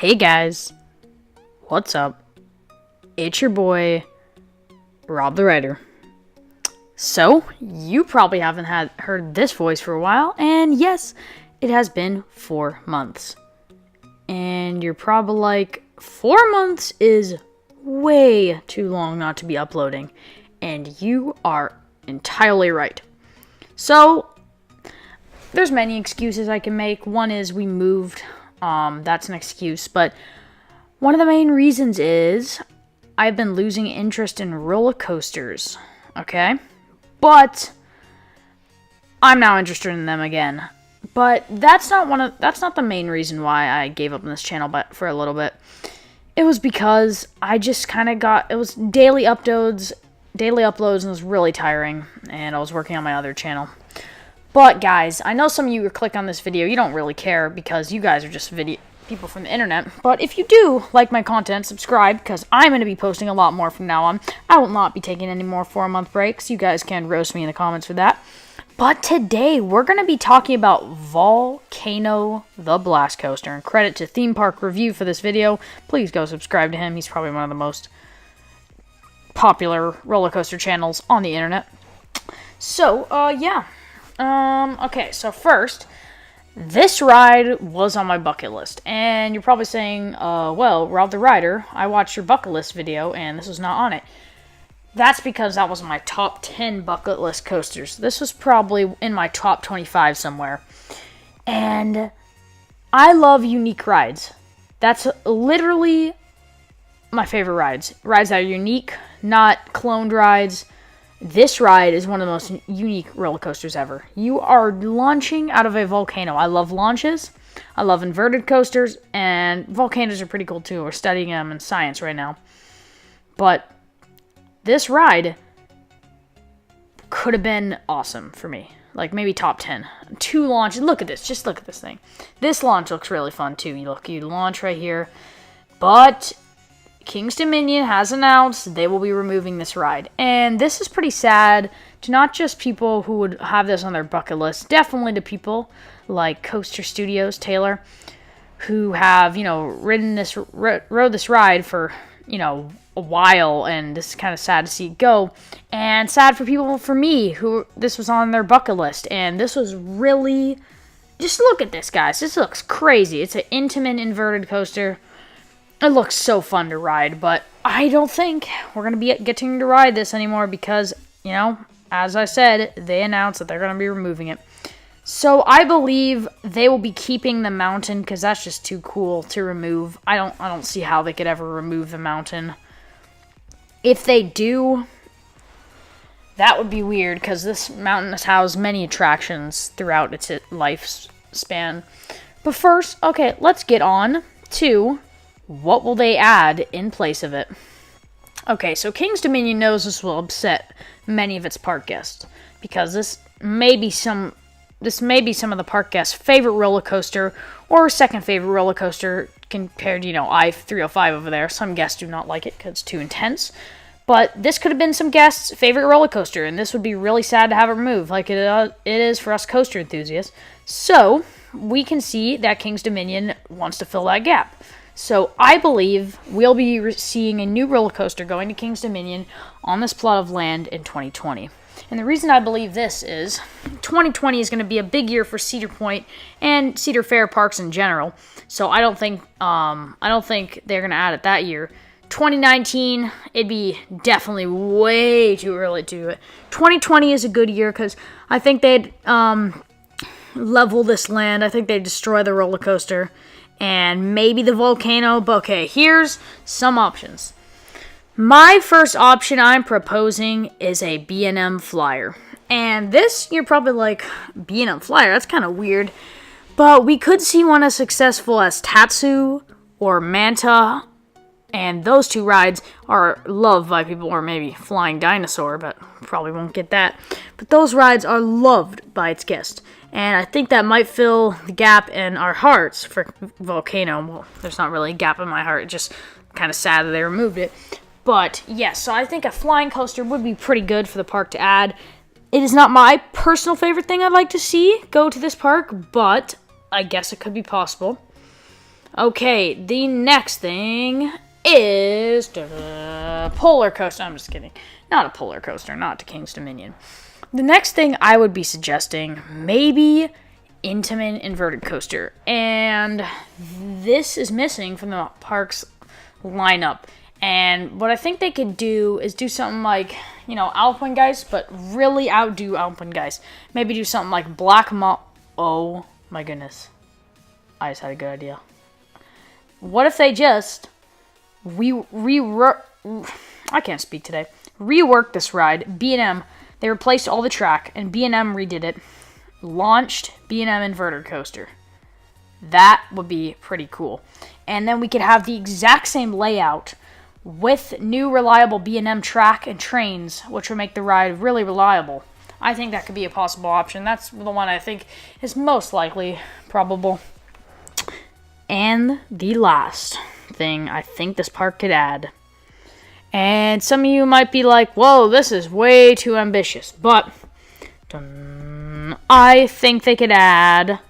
Hey guys, what's up? It's your boy, Rob the Writer. So, you probably haven't heard this voice for a while, and yes, it has been 4 months. And you're probably like, 4 months is way too long not to be uploading. And you are entirely right. So, there's many excuses I can make. One is we moved. That's an excuse. But one of the main reasons is I've been losing interest in roller coasters. Okay? But I'm now interested in them again. But that's not the main reason why I gave up on this channel but for a little bit. It was because I just kind of it was daily uploads, and it was really tiring, and I was working on my other channel. But guys, I know some of you who click on this video, you don't really care because you guys are just people from the internet. But if you do like my content, subscribe, because I'm going to be posting a lot more from now on. I will not be taking any more 4-month breaks. You guys can roast me in the comments for that. But today, we're going to be talking about Volcano, the Blast Coaster. And credit to Theme Park Review for this video. Please go subscribe to him. He's probably one of the most popular roller coaster channels on the internet. So, yeah. Okay, so first, this ride was on my bucket list. And you're probably saying, well, Rob the Rider, I watched your bucket list video, and this was not on it. That's because that was my top 10 bucket list coasters. This was probably in my top 25 somewhere. And I love unique rides. That's literally my favorite rides. Rides that are unique, not cloned rides. This ride is one of the most unique roller coasters ever. You are launching out of a volcano. I love launches. I love inverted coasters. And volcanoes are pretty cool too. We're studying them in science right now. But this ride could have been awesome for me. Like maybe top 10. 2 launches. Look at this. Just look at this thing. This launch looks really fun too. You launch right here. But King's Dominion has announced they will be removing this ride. And this is pretty sad to not just people who would have this on their bucket list. Definitely to people like Coaster Studios, Taylor, who have, rode this ride for, a while, and this is kind of sad to see it go, and sad for people for me who this was on their bucket list. And this was really, just look at this, guys. This looks crazy. It's an intimate inverted coaster. It looks so fun to ride, but I don't think we're going to be getting to ride this anymore because, as I said, they announced that they're going to be removing it. So I believe they will be keeping the mountain because that's just too cool to remove. I don't see how they could ever remove the mountain. If they do, that would be weird because this mountain has housed many attractions throughout its lifespan. But first, okay, let's get on to what will they add in place of it. Okay, so King's Dominion knows this will upset many of its park guests because this may be some of the park guests' favorite roller coaster or second favorite roller coaster compared to, I-305 over there. Some guests do not like it because it's too intense. But this could have been some guests' favorite roller coaster, and this would be really sad to have it removed, like it is for us coaster enthusiasts. So, we can see that King's Dominion wants to fill that gap. So, I believe we'll be seeing a new roller coaster going to King's Dominion on this plot of land in 2020. And the reason I believe this is 2020 is going to be a big year for Cedar Point and Cedar Fair parks in general. So I don't think they're going to add it that year. 2019, it'd be definitely way too early to do it. 2020 is a good year because I think they'd level this land. I think they'd destroy the roller coaster and maybe the volcano. But okay, here's some options. My first option I'm proposing is a B&M Flyer. And this, you're probably like, B&M Flyer, that's kind of weird. But we could see one as successful as Tatsu or Manta. And those 2 rides are loved by people, or maybe Flying Dinosaur, but probably won't get that. But those rides are loved by its guests. And I think that might fill the gap in our hearts for Volcano. Well, there's not really a gap in my heart. It's just kind of sad that they removed it. But, yes, so I think a flying coaster would be pretty good for the park to add. It is not my personal favorite thing I'd like to see go to this park, but I guess it could be possible. Okay, the next thing is the polar coaster. I'm just kidding. Not a polar coaster, not to King's Dominion. The next thing I would be suggesting, maybe Intamin inverted coaster. And this is missing from the park's lineup. And what I think they could do is do something like, you know, Alpengeist, but really outdo Alpengeist. Maybe do something like Oh my goodness. I just had a good idea. What if they just I can't speak today. Reworked this ride. B&M. They replaced all the track, and B&M redid it. Launched B&M inverter coaster. That would be pretty cool. And then we could have the exact same layout with new reliable B&M track and trains, which would make the ride really reliable. I think that could be a possible option. That's the one I think is most likely probable. And the last thing I think this park could add. And some of you might be like, whoa, this is way too ambitious. But I think they could add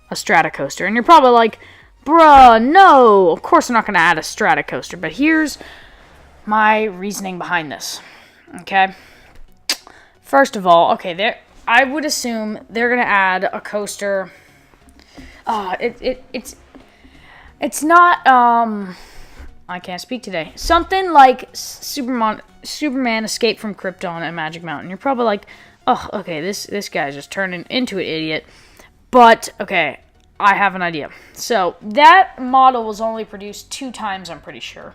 a Stratocoaster. And you're probably like, bruh, no. Of course I'm not going to add a Stratocoaster. But here's my reasoning behind this. Okay. First of all, okay, I would assume they're going to add a coaster. It's not, I can't speak today. Something like Superman Escape from Krypton and Magic Mountain. You're probably like, oh, okay, this guy's just turning into an idiot. But, okay, I have an idea. So, that model was only produced 2 times, I'm pretty sure.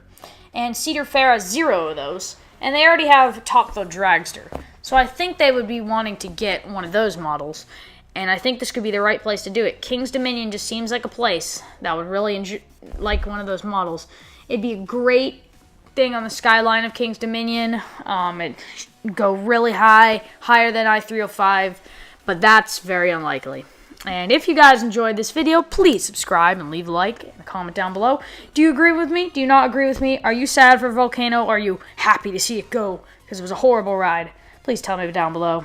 And Cedar Fair has 0 of those. And they already have Top Thrill Dragster. So, I think they would be wanting to get one of those models. And I think this could be the right place to do it. King's Dominion just seems like a place that would really like one of those models. It'd be a great thing on the skyline of King's Dominion. It'd go really high, higher than I-305, but that's very unlikely. And if you guys enjoyed this video, please subscribe and leave a like and a comment down below. Do you agree with me? Do you not agree with me? Are you sad for Volcano? Or are you happy to see it go because it was a horrible ride? Please tell me down below.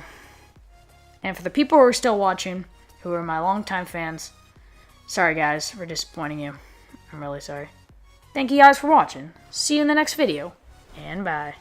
And for the people who are still watching, who are my longtime fans, sorry guys for disappointing you. I'm really sorry. Thank you guys for watching. See you in the next video, and bye.